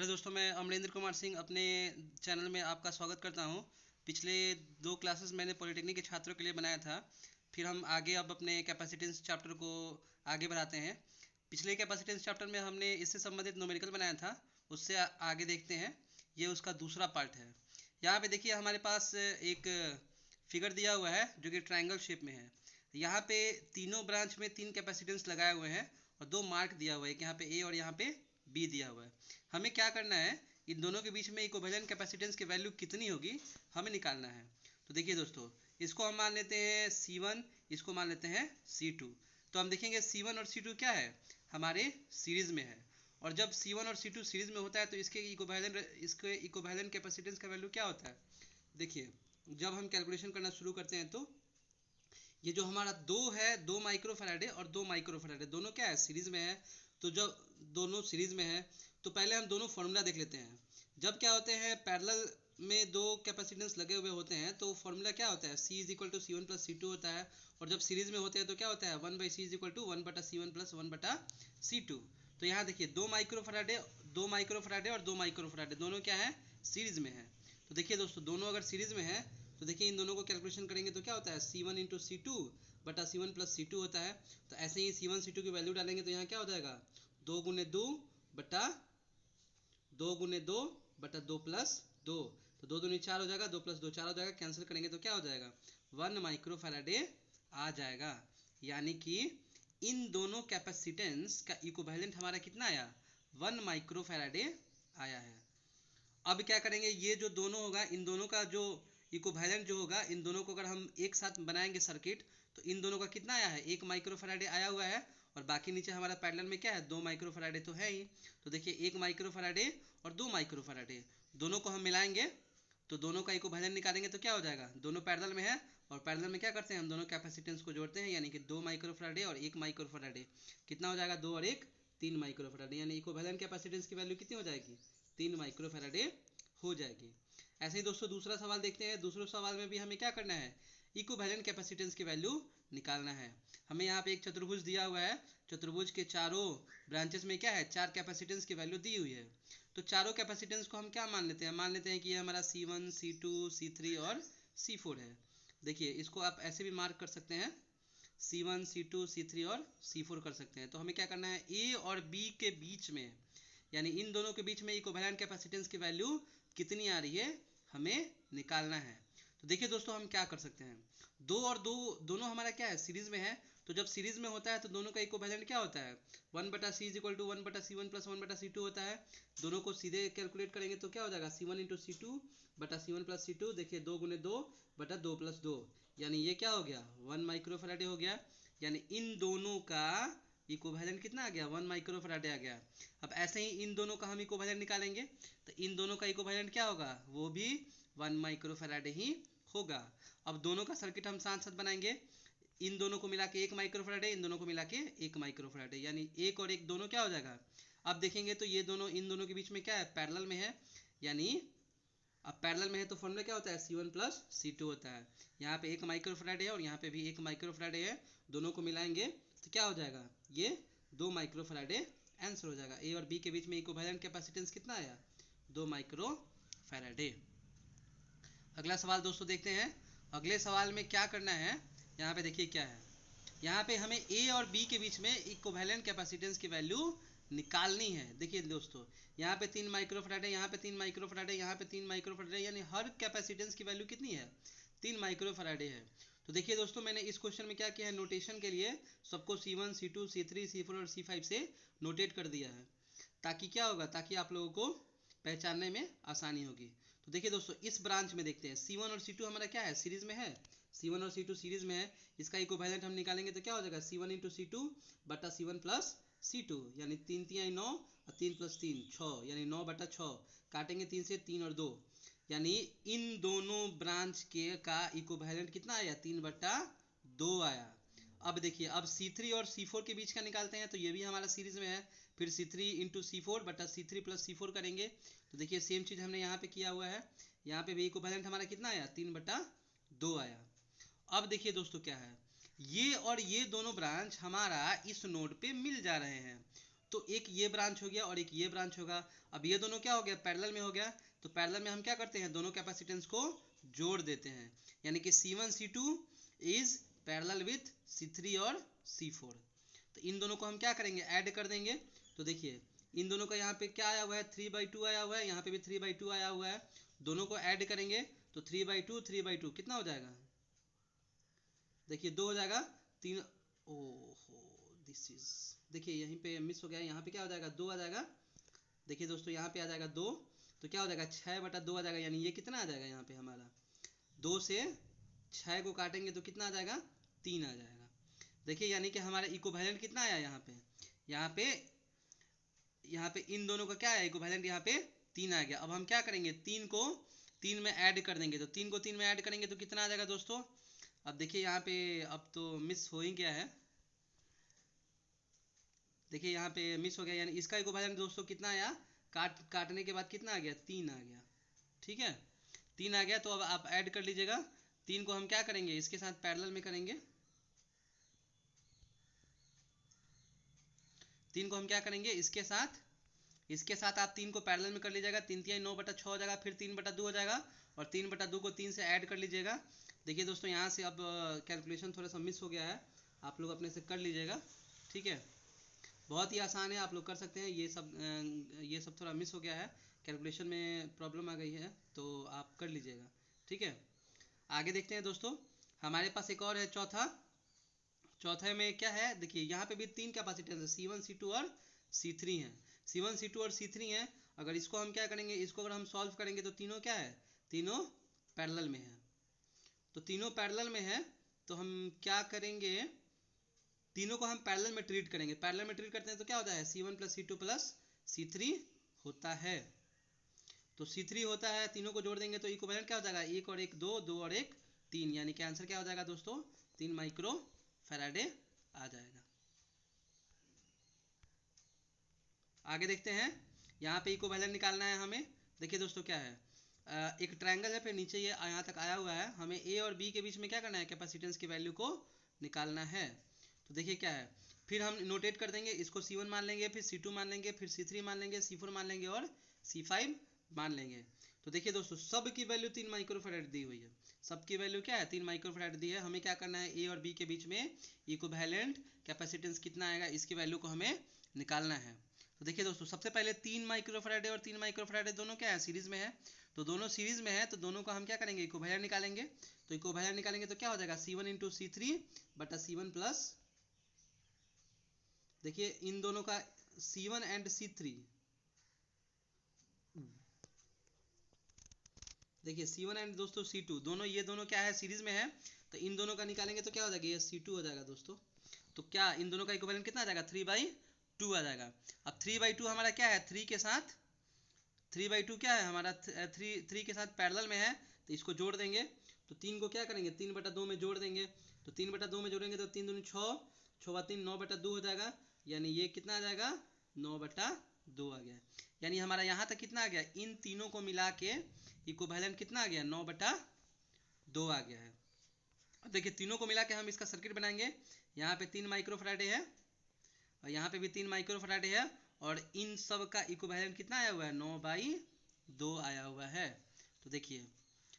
Hello दोस्तों, मैं अमरेंद्र कुमार सिंह अपने चैनल में आपका स्वागत करता हूं। पिछले 2 क्लासेस मैंने पॉलिटेक्निक के छात्रों के लिए बनाया था। फिर हम आगे अब अपने कैपेसिटेंस चैप्टर को आगे बढ़ाते हैं। पिछले कैपेसिटेंस चैप्टर में हमने इससे संबंधित न्यूमेरिकल बनाया था, उससे आगे देखते हैं। ये उसका दूसरा पार्ट है। यहाँ पे देखिए हमारे पास एक फिगर दिया हुआ है जो कि ट्रायंगल शेप में है। यहाँ पे तीनों ब्रांच में 3 कैपेसिटेंस लगाए हुए हैं और 2 मार्क दिया हुआ है, यहाँ पे ए और यहाँ पे बी दिया हुआ है। हमें क्या करना है, इन दोनों के बीच में इक्विवेलेंट कैपेसिटेंस की वैल्यू कितनी होगी हमें निकालना है। तो देखिए दोस्तों, इसको हम मान लेते हैं C1, इसको मान लेते हैं C2। तो हम देखेंगे C1 और C2 क्या है, हमारे सीरीज़ में है। और जब C1 और C2 सीरीज़ में होता है तो इसके इक्विवेलेंट कैपेसिटेंस का वैल्यू क्या होता है। देखिए, जब हम कैलकुलेशन करना शुरू करते हैं तो ये जो हमारा 2 है, 2 माइक्रोफैराडे और 2 माइक्रोफैराडे दोनों क्या है, सीरीज़ में है। तो जब दोनों सीरीज़ में है तो पहले हम दोनों फार्मूला देख लेते हैं। जब क्या होते हैं, पैरेलल में 2 कैपेसिटेंस लगे हुए होते हैं तो फार्मूला क्या होता है, C is equal to C1 plus C2 होता है। और जब सीरीज़ में होते हैं तो क्या होता है, 1/C is equal to 1/C1 plus 1/C2। तो यहाँ देखिए 2 माइक्रोफैराडे और 2 माइक्रोफैराडे दोनों क्या है, सीरीज़ में है। तो देखिए दोस्तों, दोनों अगर सीरीज़ में है तो देखिए इन दोनों को कैलकुलेशन करेंगे तो क्या होता है, C1 इंटू C2 बटा C1 प्लस C2 होता है। तो ऐसे ही C1 C2 की वैल्यू डालेंगे तो यहाँ क्या हो जाएगा, 2 गुने 2 बटा 2 प्लस 2। तो 2 दूनी 4 हो जाएगा, 2 प्लस 2 4 हो जाएगा, कैंसिल करेंगे तो क्या हो जाएगा, 1 माइक्रोफैराडे आ जाएगा। यानी कि इन दोनों कैपेसिटेंस का इक्विवेलेंट हमारा कितना आया, 1 माइक्रोफैराडे आया है। अब क्या करेंगे, ये जो दोनों होगा, इन दोनों का जो इक्विवेलेंट जो होगा, इन दोनों को अगर हम एक साथ बनाएंगे सर्किट तो इन दोनों का कितना आया है, 1 माइक्रोफैराडे आया हुआ है। और बाकी नीचे हमारा पैरेलल में क्या है, 2 माइक्रोफैराडे तो है ही। तो देखिए 1 माइक्रोफैराडे और 2 माइक्रोफैराडे दोनों को हम मिलाएंगे तो दोनों का इक्विवेलेंट निकालेंगे तो क्या हो जाएगा, दोनों पैरेलल में है। और पैरेलल में क्या करते हैं, हम दोनों कैपेसिटेंस को जोड़ते हैं, यानी कि 2 माइक्रोफैराडे और 1 माइक्रोफैराडे कितना हो जाएगा, 2 और 1 3 माइक्रोफैराडे। यानी इक्विवेलेंट कैपेसिटेंस की वैल्यू कितनी हो जाएगी, 3 माइक्रोफैराडे हो जाएगी। ऐसे ही दोस्तों दूसरा सवाल देखते हैं। दूसरे सवाल में भी हमें क्या करना है, इक्विवेलेंट कैपेसिटेंस की वैल्यू निकालना है। हमें यहाँ पे एक चतुर्भुज दिया हुआ है, चतुर्भुज के चारों ब्रांचेस में क्या है, 4 कैपेसिटेंस की वैल्यू दी हुई है। तो चारों कैपेसिटेंस को हम क्या मान लेते हैं, मान लेते हैं कि ये हमारा C1 C2 C3 और C4 है। देखिए इसको आप ऐसे भी मार्क कर सकते हैं, C1 C2 C3 और C4 कर सकते हैं। तो हमें क्या करना है, A और B के बीच में, यानी इन दोनों के बीच में इक्विवेलेंट कैपेसिटेंस की वैल्यू कितनी आ रही है हमें निकालना है। तो देखिए दोस्तों, हम क्या कर सकते हैं, 2 और 2 दोनों हमारा क्या है, सीरीज़ में है। तो जब सीरीज़ में होता है तो दोनों का इक्विवेलेंट क्या होता है, 1/C is equal to 1/C1 plus 1/C2 होता है। दोनों को सीधे कैलकुलेट करेंगे तो क्या हो जाएगा, C1 इंटू C2 बटा C1 प्लस C2। देखिए 2 गुने 2 बटा 2 प्लस 2, यानी ये क्या हो गया, 1 माइक्रोफैराडे हो गया। यानी इन दोनों का इक्विवेलेंट कितना आ गया, 1 माइक्रोफैराडे आ गया। अब ऐसे ही इन दोनों का हम इक्विवेलेंट निकालेंगे तो इन दोनों का इक्विवेलेंट क्या होगा, वो भी 1 माइक्रोफैराडे ही होगा। अब दोनों का सर्किट हम साथ साथ बनाएंगे, इन दोनों को मिला के 1 माइक्रोफैराडे, इन दोनों को मिला के 1 माइक्रोफैराडे, यानी 1 और 1 दोनों क्या हो जाएगा। अब देखेंगे तो ये दोनों इन दोनों के बीच में क्या है, पैरेलल में है। यानी अब पैरेलल में है तो फॉर्मूला क्या होता है, C1 प्लस C2 होता है। यहाँ पे 1 माइक्रोफैराडे है और यहाँ पे भी 1 माइक्रोफैराडे है। दोनों को मिलाएंगे तो क्या हो जाएगा, ये 2 माइक्रोफैराडे आंसर हो जाएगा। ए और बी के बीच में इक्विवेलेंट कैपेसिटेंस कितना आया, 2 माइक्रोफैराडे। अगला सवाल दोस्तों देखते हैं। अगले सवाल में क्या करना है, यहाँ पे देखिए क्या है, यहाँ पे हमें ए और बी के बीच में इक्विवेलेंट कैपेसिटेंस की वैल्यू निकालनी है। देखिए दोस्तों, यहाँ पे 3 माइक्रोफैराडे, यहाँ पे 3 माइक्रोफैराडे, यहाँ पे 3 माइक्रोफैराडे, यानी हर कैपेसिटेंस की वैल्यू कितनी है, 3 माइक्रोफैराडे है। तो देखिए दोस्तों, मैंने इस क्वेश्चन में क्या किया है, नोटेशन के लिए सबको C1 C2 C3 C4 और C5 से नोटेट कर दिया है, ताकि क्या होगा, ताकि आप लोगों को पहचानने में आसानी होगी। तो देखिए दोस्तों, इस ब्रांच में देखते हैं, C1 और C2 हमारा क्या है, सीरीज में है। C1 और C2 सीरीज में है, इसका इक्विवेलेंट हम निकालेंगे तो क्या हो जाएगा, C1 इंटू C2 बटा C1 प्लस C2, यानी 3 3 9 और 3 प्लस 3 6, यानी 9/6। काटेंगे 3 से, 3 और 2, यानी इन दोनों ब्रांच के का इक्विवेलेंट कितना आया, 3/2 आया। अब देखिए, अब C3 और C4 के बीच का निकालते हैं तो ये भी हमारा सीरीज में है। फिर C3 इंटू C4 बटा C3 प्लस C4 करेंगे तो देखिए सेम चीज़ हमने यहाँ पे किया हुआ है। यहाँ पे भी इक्विवेलेंट हमारा कितना आया, 3/2 आया। अब देखिए दोस्तों क्या है, ये और ये दोनों ब्रांच हमारा इस नोड पे मिल जा रहे हैं। तो एक ये ब्रांच हो गया और एक ये ब्रांच होगा। अब ये दोनों क्या हो गया, पैरेलल में हो गया। तो पैरेलल में हम क्या करते हैं, दोनों कैपेसिटेंस को जोड़ देते हैं, यानी कि C1 C2 is parallel with C3 और C4। तो इन दोनों को हम क्या करेंगे, ऐड कर देंगे। तो देखिए इन दोनों का यहाँ पे क्या आया हुआ है, 3/2 आया हुआ है, यहाँ पे भी 3/2 आया हुआ है। दोनों को ऐड करेंगे तो 3/2 कितना हो जाएगा, देखिए 2 हो जाएगा, 3। ओहो दिस इज, देखिए यहीं पे मिस हो गया, यहाँ पे क्या हो जाएगा, 2 आ जाएगा। देखिए दोस्तों यहाँ पे आ जाएगा 2, तो क्या हो जाएगा 6/2 आ जाएगा, यानी ये कितना आ जाएगा यहाँ पे हमारा, 2 से 6 को काटेंगे तो कितना आ जाएगा, 3 आ जाएगा। देखिए यानी कि हमारा इक्विवेलेंट कितना आया यहाँ पे, यहाँ पे इन दोनों का क्या है इक्विवेलेंट, यहाँ पे 3 आ गया। अब हम क्या करेंगे, 3 को 3 में ऐड कर देंगे। तो 3 को 3 में ऐड करेंगे तो कितना आ जाएगा दोस्तों। अब देखिए यहाँ पे अब तो मिस हो ही गया है, देखिए यहाँ पे मिस हो गया, यानी इसका इक्विवेलेंट दोस्तों कितना आया, काटने के बाद कितना आ गया, 3 आ गया। ठीक है, 3 आ गया। तो अब आप ऐड कर लीजिएगा। 3 को हम क्या करेंगे, इसके साथ पैरेलल में करेंगे। 3 को हम क्या करेंगे, इसके साथ आप 3 को पैरेलल में कर लीजिएगा। 3 3 9/6 हो जाएगा, फिर 3/2 हो जाएगा, और 3/2 को 3 से ऐड कर लीजिएगा। देखिए दोस्तों यहाँ से अब कैलकुलेशन थोड़ा सा मिस हो गया है, आप लोग अपने से कर लीजिएगा। ठीक है, बहुत ही आसान है, आप लोग कर सकते हैं। ये सब थोड़ा मिस हो गया है, कैलकुलेशन में प्रॉब्लम आ गई है, तो आप कर लीजिएगा। ठीक है, आगे देखते हैं दोस्तों। हमारे पास एक और है चौथे में क्या है, देखिए यहाँ पे भी 3 कैपेसिटेंस है, C1 C2 और C3 है। C1 C2 और C3 है। अगर इसको हम क्या करेंगे, इसको अगर हम सॉल्व करेंगे तो तीनों क्या है, तीनों पैरेलल में है। तो तीनों पैरेलल में है तो हम क्या करेंगे, तीनों को हम पैरेलल में ट्रीट करेंगे। पैरेलल में ट्रीट करते हैं तो क्या होता है, C1 + C2 + C3 होता है। तो C3 होता है, तीनों को जोड़ देंगे तो इक्विवेलेंट क्या हो जाएगा, 1 और 1 2, 2 और 1 3, यानी कि आंसर क्या हो जाएगा दोस्तों, 3 माइक्रो फैराडे आ जाएगा। आगे देखते हैं, यहाँ पे इक्विवेलेंट निकालना है हमें। देखिए दोस्तों क्या है, एक ट्रायंगल है, फिर नीचे ये यहाँ तक आया हुआ है, हमें ए और बी के बीच में क्या करना है, कैपेसिटेंस की वैल्यू को निकालना है। तो देखिए क्या है, फिर हम नोटेट कर देंगे, इसको C1 मान लेंगे, फिर C2 मान लेंगे, फिर C3 मान लेंगे, C4 मान लेंगे और C5 मान लेंगे। तो देखिए दोस्तों सब की वैल्यू 3 माइक्रोफैराड दी हुई है, सबकी वैल्यू क्या है, 3 माइक्रोफैराड दी है। हमें क्या करना है, ए और बी के बीच में इक्विवेलेंट कैपेसिटेंस कितना आएगा, इसकी वैल्यू को हमें निकालना है। तो देखिए दोस्तों सबसे पहले 3 माइक्रोफैराड और 3 माइक्रोफैराड दोनों क्या है, सीरीज में है। तो दोनों सीरीज में है, तो दोनों का हम क्या करेंगे, इक्विवेलेंट निकालेंगे। तो इक्विवेलेंट निकालेंगे तो क्या हो जाएगा, C1 × C3 / C1 प्लस, देखिए इन दोनों का C1 एंड C3, देखिए C1 एंड दोस्तों C2 दोनों, ये दोनों क्या है, सीरीज में है। तो इन दोनों का निकालेंगे तो क्या हो जाएगा, ये C2 हो जाएगा दोस्तों। तो क्या इन दोनों का इक्विवेलेंट कितना आ जाएगा, 3/2 आ जाएगा। अब 3/2 हमारा क्या है, 3/2 क्या है हमारा, 3 के साथ पैरेलल में है, तो इसको जोड़ देंगे। तो 3 को क्या करेंगे, 3/2 में जोड़ देंगे। तो 3/2 में जोड़ेंगे तो 3 दूनी 6, 6 × 3 9/2 हो जाएगा, यानी ये कितना आ जाएगा, 9/2 आ गया। यानी हमारा यहाँ तक कितना आ गया, इन तीनों को मिला के इक्विवेलेंट कितना आ गया, 9/2 आ गया है। अब देखिए तीनों को मिला के हम इसका सर्किट बनाएंगे। यहाँ पे 3 माइक्रोफैराडे है और यहाँ पे भी 3 माइक्रोफैराडे है, और इन सब का इक्विवेलेंट कितना आया हुआ है, 9/2 आया हुआ है। तो देखिए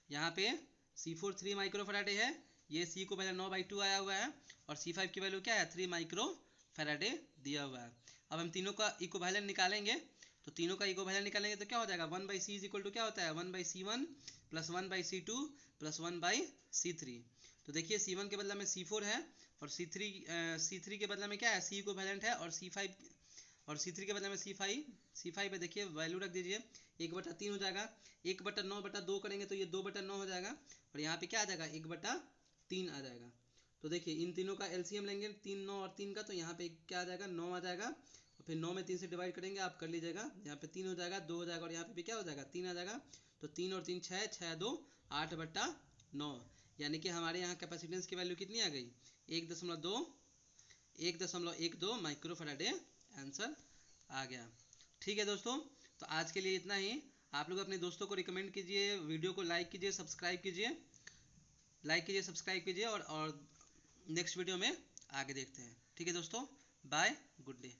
यहाँ पे C4 3 माइक्रोफैराडे है, ये C को पहले 9/2 आया हुआ है, और C5 की वैल्यू क्या है, 3 माइक्रोफैराडे दिया हुआ है। अब हम तीनों का इक्विवेलेंट निकालेंगे। तो तीनों का इक्विवेलेंट निकालेंगे तो क्या हो जाएगा, 1/C = क्या होता है, 1/C1 + 1/C2 + 1/C3। तो देखिए C1 के बदला में C4 है, और C3 के बदला में क्या है, C इक्विवेलेंट है, और C3 के बदले में C5 है। देखिए वैल्यू रख दीजिए, 1/3 हो जाएगा, 1/9/2 करेंगे तो ये 2/9 हो जाएगा, और यहाँ पे क्या आ जाएगा, 1/3 आ जाएगा। तो देखिए इन तीनों का एलसीएम लेंगे, 3 9 और 3 का, तो यहाँ पे क्या आ जाएगा, 9 आ जाएगा, और फिर 9 में 3 से डिवाइड करेंगे, आप कर लीजिएगा। यहाँ पे 3 हो जाएगा, 2 हो जाएगा, और यहाँ पे भी क्या हो जाएगा, 3 आ जाएगा। तो 3 और 3 6, 6 2 8/9, यानी कि हमारे यहाँ कैपेसिटेंस की वैल्यू कितनी आ गई, 1.12 माइक्रोफैराडे आंसर आ गया। ठीक है दोस्तों, तो आज के लिए इतना ही। आप लोग अपने दोस्तों को रिकमेंड कीजिए, वीडियो को लाइक कीजिए, सब्सक्राइब कीजिए, और नेक्स्ट वीडियो में आगे देखते हैं। ठीक है दोस्तों, बाय, गुड डे।